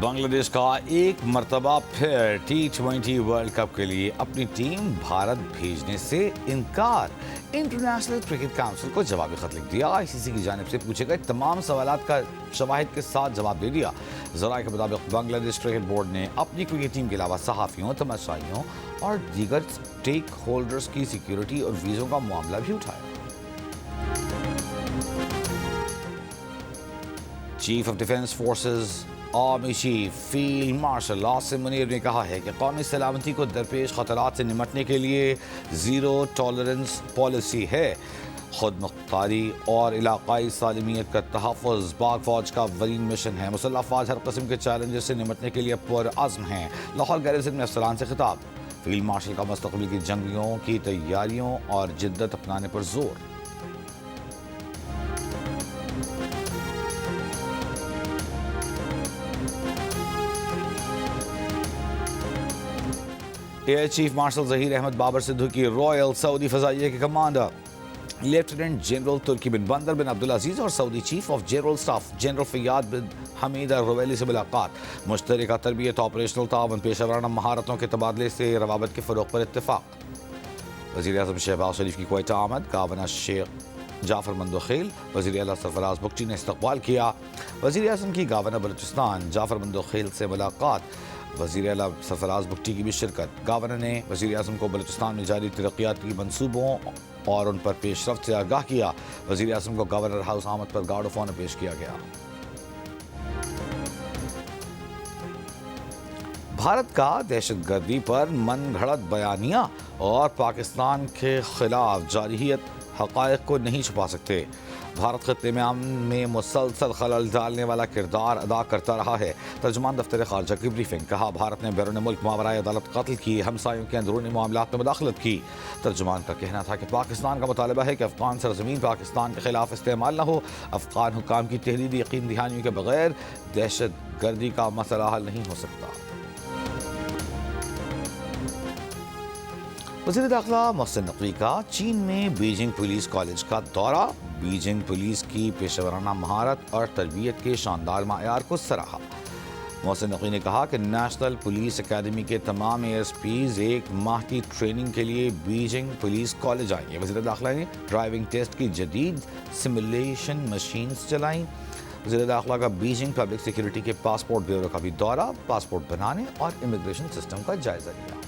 بنگلہ دیش کا ایک مرتبہ پھر T20 ورلڈ کپ کے لیے اپنی ٹیم بھارت بھیجنے سے انکار۔ انٹرنیشنل کرکٹ کونسل کو جوابی خط لکھ دیا۔ ICC کی جانب سے پوچھے گئے تمام سوالات کا شواہد کے ساتھ جواب دے دیا۔ ذرائع کے مطابق بنگلہ دیش کرکٹ بورڈ نے اپنی کرکٹ ٹیم کے علاوہ صحافیوں، تماشائیوں اور دیگر اسٹیک ہولڈرز کی سیکیورٹی اور ویزوں کا معاملہ بھی اٹھایا۔ Chief of defence forces army chief field marshal Asim Munir نے کہا ہے کہ قومی سلامتی کو درپیش خطرات سے نمٹنے کے لیے زیرو ٹالرنس پالیسی ہے۔ خود مختاری اور علاقائی سالمیت کا تحفظ پاک فوج کا ورین مشن ہے۔ مسلح افواج ہر قسم کے چیلنجز سے نمٹنے کے لیے پرعزم ہیں۔ لاہور گیریژن میں افسران سے خطاب۔ فیلڈ مارشل کا مستقبل کی جنگیوں کی تیاریوں اور جدت اپنانے پر زور۔ Air chief marshal Zaheer Ahmed Babar Sidhu کی رائل سعودی فضائیہ کے commander lieutenant general Turki bin Bandar bin Abdulaziz اور Saudi chief of general staff general Fayyad bin Hamid Alruwaili سے ملاقات۔ مشترکہ تربیت، آپریشنل تعاون، پیشہ ورانہ مہارتوں کے تبادلے سے روابط کے فروغ پر اتفاق۔ وزیر اعظم شہباز شریف کی کوئٹہ آمد، گورنر شیخ جعفر مندوخیل وزیر اعلیٰ سرفراز بگٹی نے استقبال کیا۔ وزیر اعظم کی گورنر بلوچستان جعفر مندوخیل سے ملاقات، وزیر اعلیٰ سرفراز بگٹی کی بھی شرکت۔ گورنر نے وزیر اعظم کو بلوچستان میں جاری ترقیاتی منصوبوں اور ان پر پیش رفت سے آگاہ کیا۔ وزیر اعظم کو گورنر ہاؤس آمد پر گارڈ آف آنر پیش کیا گیا۔ بھارت کا دہشت گردی پر من گھڑت بیانیہ اور پاکستان کے خلاف جارحیت حقائق کو نہیں چھپا سکتے۔ بھارت خطے میں امن میں مسلسل خلل ڈالنے والا کردار ادا کرتا رہا ہے۔ ترجمان دفتر خارجہ کی بریفنگ۔ کہا بھارت نے بیرون ملک ماورائے عدالت قتل کی، ہمسایوں کے اندرونی معاملات میں مداخلت کی۔ ترجمان کا کہنا تھا کہ پاکستان کا مطالبہ ہے کہ افغان سرزمین پاکستان کے خلاف استعمال نہ ہو۔ افغان حکام کی تحریری یقین دہانیوں کے بغیر دہشت گردی کا مسئلہ حل نہیں ہو سکتا۔ وزیر داخلہ محسن نقوی کا چین میں بیجنگ پولیس کالج کا دورہ۔ بیجنگ پولیس کی پیشہ ورانہ مہارت اور تربیت کے شاندار معیار کو سراہا۔ محسن نقوی نے کہا کہ نیشنل پولیس اکیڈمی کے تمام ASPs ایک ماہ کی ٹریننگ کے لیے بیجنگ پولیس کالج آئیں گے۔ وزیر داخلہ نے ڈرائیونگ ٹیسٹ کی جدید سیمولیشن مشینز چلائیں۔ وزیر داخلہ کا بیجنگ پبلک سیکیورٹی کے پاسپورٹ بیورو کا بھی دورہ، پاسپورٹ بنانے اور امیگریشن سسٹم کا جائزہ لیا۔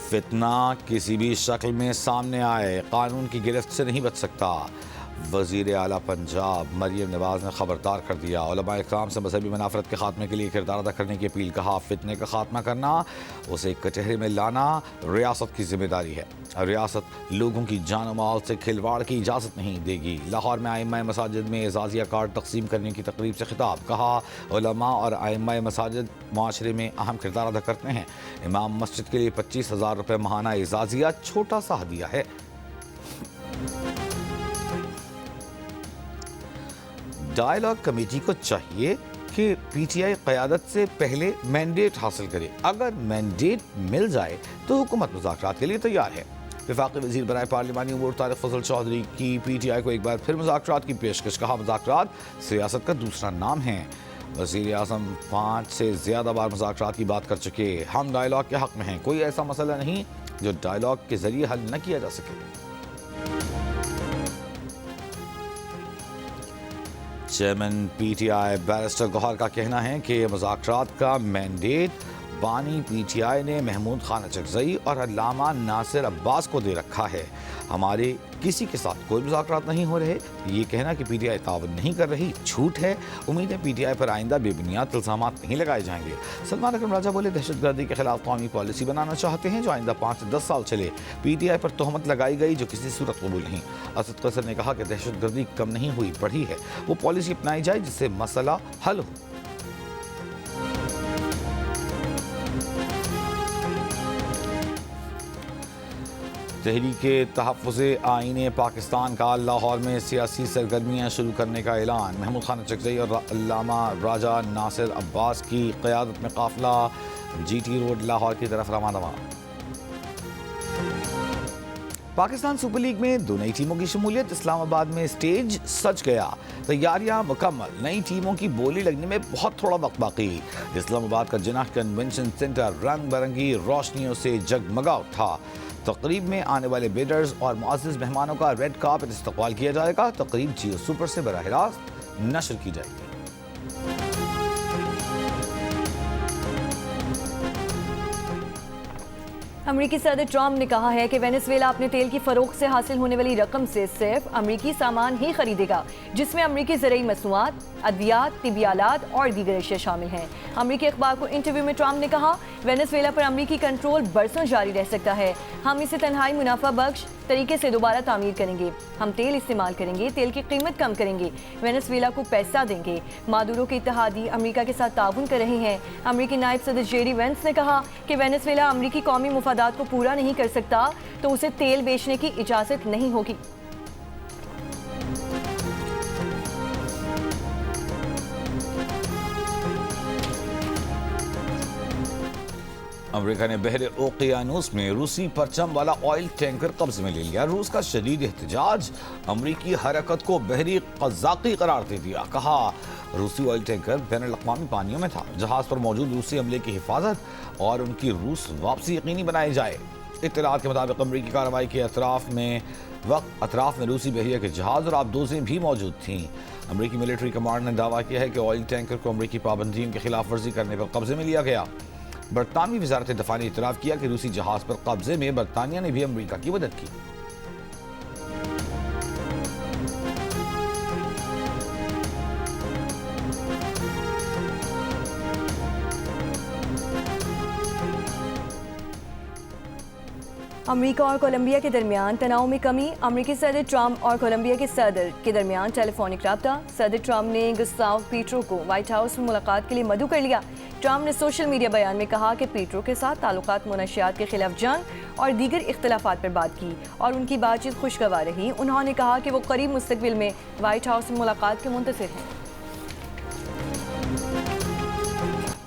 فتنہ کسی بھی شکل میں سامنے آئے قانون کی گرفت سے نہیں بچ سکتا۔ وزیر اعلیٰ پنجاب مریم نواز نے خبردار کر دیا۔ علماء اکرام سے مذہبی منافرت کے خاتمے کے لیے کردار ادا کرنے کی اپیل۔ کہا فتنے کا خاتمہ کرنا، اسے کٹہرے میں لانا ریاست کی ذمہ داری ہے۔ ریاست لوگوں کی جان و مال سے کھلواڑ کی اجازت نہیں دے گی۔ لاہور میں ائمہ مساجد میں اعزازیہ کارڈ تقسیم کرنے کی تقریب سے خطاب۔ کہا علماء اور ائمہ مساجد معاشرے میں اہم کردار ادا کرتے ہیں۔ امام مسجد کے لیے 25,000 روپے ماہانہ اعزازیہ چھوٹا سا ہدیہ ہے۔ ڈائیلاگ کمیٹی کو چاہیے کہ PTI قیادت سے پہلے مینڈیٹ حاصل کرے۔ اگر مینڈیٹ مل جائے تو حکومت مذاکرات کے لیے تیار ہے۔ وفاقی وزیر برائے پارلیمانی امور طارق فضل چودھری کی PTI کو ایک بار پھر مذاکرات کی پیشکش۔ کہا مذاکرات سیاست کا دوسرا نام ہے۔ وزیر اعظم 5 سے زیادہ بار مذاکرات کی بات کر چکے۔ ہم ڈائیلاگ کے حق میں ہیں۔ کوئی ایسا مسئلہ نہیں جو ڈائیلاگ کے ذریعے حل نہ کیا جا سکے۔ چیئرمین PTI بیرسٹر گوہر کا کہنا ہے کہ مذاکرات کا مینڈیٹ بانی PTI نے محمود خان اچکزئی اور علامہ ناصر عباس کو دے رکھا ہے۔ ہمارے کسی کے ساتھ کوئی مذاکرات نہیں ہو رہے۔ یہ کہنا کہ PTI تعاون نہیں کر رہی جھوٹ ہے۔ امید ہے PTI پر آئندہ بے بنیاد الزامات نہیں لگائے جائیں گے۔ سلمان اکرم راجہ بولے دہشت گردی کے خلاف قومی پالیسی بنانا چاہتے ہیں جو آئندہ 5 سے 10 سال چلے۔ PTI پر تہمت لگائی گئی جو کسی صورت قبول نہیں۔ اسد قیصر نے کہا کہ دہشت گردی کم نہیں ہوئی، بڑھی ہے۔ وہ پالیسی اپنائی جائے جس سے مسئلہ حل ہو۔ تحریک تحفظ آئین پاکستان کا لاہور میں سیاسی سرگرمیاں شروع کرنے کا اعلان۔ محمود خان اچکزئی اور علامہ راجہ ناصر عباس کی قیادت میں قافلہ GT روڈ لاہور کی طرف روانہ ہوا۔ پاکستان سپر لیگ میں 2 نئی ٹیموں کی شمولیت، اسلام آباد میں اسٹیج سج گیا، تیاریاں مکمل، نئی ٹیموں کی بولی لگنے میں بہت تھوڑا وقت باقی۔ اسلام آباد کا جناح کنونشن سینٹر رنگ برنگی روشنیوں سے جگمگا اٹھا۔ تقریب میں آنے والے بیڈرز اور معزز مہمانوں کا ریڈ کارپٹ استقبال کیا جائے گا۔ تقریب جیو سپر سے براہ راست نشر کی جائے گی۔ امریکی صدر ٹرمپ نے کہا ہے کہ وینزویلا اپنے تیل کی فروخت سے حاصل ہونے والی رقم سے صرف امریکی سامان ہی خریدے گا، جس میں امریکی زرعی مصنوعات، ادویات، طبی آلات اور دیگر اشیاء شامل ہیں۔ امریکی اخبار کو انٹرویو میں ٹرمپ نے کہا، وینزویلا پر امریکی کنٹرول برسوں جاری رہ سکتا ہے، ہم اسے تنہائی منافع بخش طریقے سے دوبارہ تعمیر کریں گے، ہم تیل استعمال کریں گے، تیل کی قیمت کم کریں گے، وینزویلا کو پیسہ دیں گے۔ مادورو کے اتحادی امریکہ کے ساتھ تعاون کر رہے ہیں۔ امریکی نائب صدر جے ڈی وینس نے کہا کہ وینزویلا امریکی قومی مفادات کو پورا نہیں کر سکتا تو اسے تیل بیچنے کی اجازت نہیں ہوگی۔ امریکہ نے بحر اوقیانوس میں روسی پرچم والا آئل ٹینکر قبضے میں لے لیا۔ روس کا شدید احتجاج، امریکی حرکت کو بحری قزاقی قرار دے دیا۔ کہا روسی آئل ٹینکر بین الاقوامی پانیوں میں تھا، جہاز پر موجود روسی عملے کی حفاظت اور ان کی روس واپسی یقینی بنائی جائے۔ اطلاعات کے مطابق امریکی کارروائی کے اطراف میں روسی بحریہ کے جہاز اور آبدوزیں بھی موجود تھیں۔ امریکی ملٹری کمانڈ نے دعویٰ کیا ہے کہ آئل ٹینکر کو امریکی پابندیوں کی خلاف ورزی کرنے پر قبضے میں لیا گیا۔ برطانوی وزارت دفاع نے اعتراف کیا کہ روسی جہاز پر قبضے میں برطانیہ نے بھی امریکہ کی مدد کی۔ امریکہ اور کولمبیا کے درمیان تناؤ میں کمی، امریکی صدر ٹرمپ اور کولمبیا کے صدر کے درمیان ٹیلی فونک رابطہ۔ صدر ٹرمپ نے گسٹاو پیٹرو کو وائٹ ہاؤس میں ملاقات کے لیے مدعو کر لیا۔ ٹرمپ نے سوشل میڈیا بیان میں کہا کہ پیٹرو کے ساتھ تعلقات منشیات کے خلاف جنگ اور دیگر اختلافات پر بات کی اور ان کی بات چیت خوشگوار رہی۔ انہوں نے کہا کہ وہ قریب مستقبل میں وائٹ ہاؤس میں ملاقات کے منتظر ہیں۔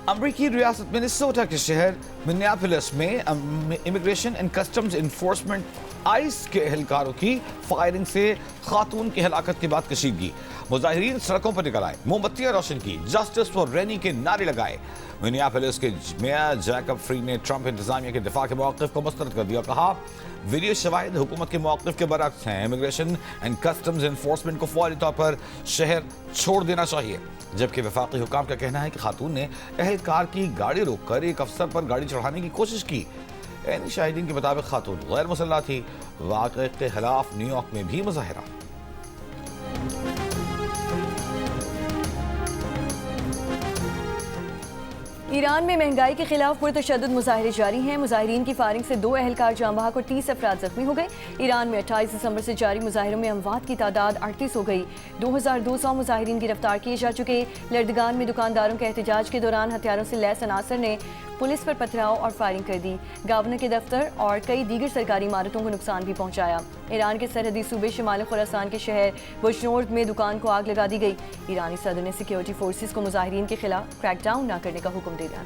امریکی ریاست منیسوٹا کے شہر منیاپولس میں immigration and customs enforcement ice کے اہلکاروں کی فائرنگ سے خاتون کی ہلاکت کے بعد کشیدگی۔ مظاہرین سڑکوں پر نکل آئے، موم بتیاں روشن کی، جسٹس فار رینی کے نعرے لگائے۔ منیاپولس کے میئر جیکب فری نے ٹرمپ انتظامیہ کے دفاع کے موقف کو مسترد کر دیا۔ کہا ویڈیو شواہد حکومت کے موقف کے برعکس ہیں، امیگریشن اینڈ کسٹمز انفورسمنٹ کو فوری طور پر شہر چھوڑ دینا چاہیے، جبکہ وفاقی حکام کا کہنا ہے کہ خاتون نے اہلکار کی گاڑی روک کر ایک افسر پر گاڑی چڑھانے کی کوشش کی۔ شاہدین کے مطابق خاتون غیر مسلح تھی۔ واقعے کے خلاف نیو یارک میں بھی مظاہرہ۔ ایران میں مہنگائی کے خلاف پرتشدد مظاہرے جاری ہیں۔ مظاہرین کی فائرنگ سے 2 اہلکار جاں بحق اور 30 افراد زخمی ہو گئے۔ ایران میں 28 دسمبر سے جاری مظاہروں میں اموات کی تعداد 38 ہو گئی۔ 2200 مظاہرین گرفتار کیے جا چکے۔ لردگان میں دکانداروں کے احتجاج کے دوران ہتھیاروں سے لیس عناصر نے پولیس پر پتھراؤ اور فائرنگ کر دی۔ گورنر کے دفتر اور کئی دیگر سرکاری عمارتوں کو نقصان بھی پہنچایا۔ ایران کے سرحدی صوبے شمال خراسان کے شہر بشنورد میں دکان کو آگ لگا دی گئی۔ ایرانی صدر نے سیکیورٹی فورسز کو مظاہرین کے خلاف کریک ڈاؤن نہ کرنے کا حکم دے دیا۔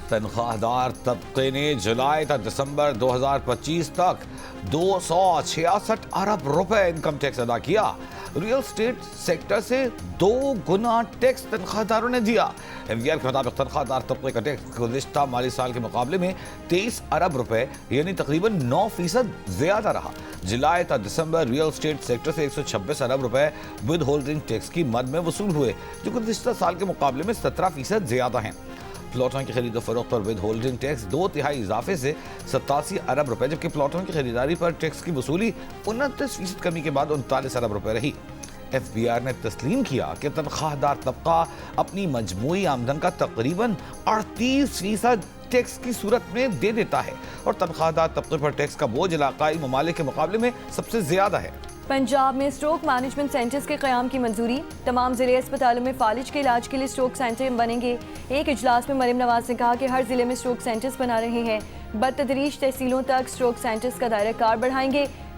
تنخواہ دار طبقے نے جولائی تا دسمبر 2025 تک 266 ارب روپے انکم ٹیکس ادا کیا۔ ریئل اسٹیٹ سیکٹر سے 2 گنا ٹیکس تنخواہ داروں نے دیا۔ MVR کے مطابق تنخواہ دار طبقے کا ٹیکس گزشتہ مالی سال کے مقابلے میں 23 ارب روپے یعنی تقریباً 9% زیادہ رہا۔ جولائی تا دسمبر ریئل اسٹیٹ سیکٹر سے 126 ارب روپے ود ہولڈنگ ٹیکس کی مد میں وصول ہوئے، جو گزشتہ سال کے مقابلے میں 17% زیادہ ہیں۔ پلاٹوں کی خرید و فروخت پر ود ہولڈنگ ٹیکس 2/3 اضافے سے 87 ارب روپے، جبکہ پلاٹوں کی خریداری پر ٹیکس کی وصولی 29% کمی کے بعد 39 ارب روپے رہی۔ FBR نے تسلیم کیا کہ تنخواہ دار طبقہ اپنی مجموعی آمدن کا تقریباً 38% ٹیکس کی صورت میں دے دیتا ہے، اور تنخواہ دار طبقے پر ٹیکس کا بوجھ علاقائی ممالک کے مقابلے میں سب سے زیادہ ہے۔ پنجاب میں اسٹروک مینجمنٹ سینٹرز کے قیام کی منظوری، تمام ضلعی اسپتالوں میں فالج کے علاج کے لیے اسٹروک سینٹر بنیں گے۔ ایک اجلاس میں مریم نواز نے کہا کہ ہر ضلع میں اسٹروک سینٹرز بنا رہے ہیں، بتدریج تحصیلوں تک اسٹروک سینٹرز کا دائرہ کار بڑھائیں گے۔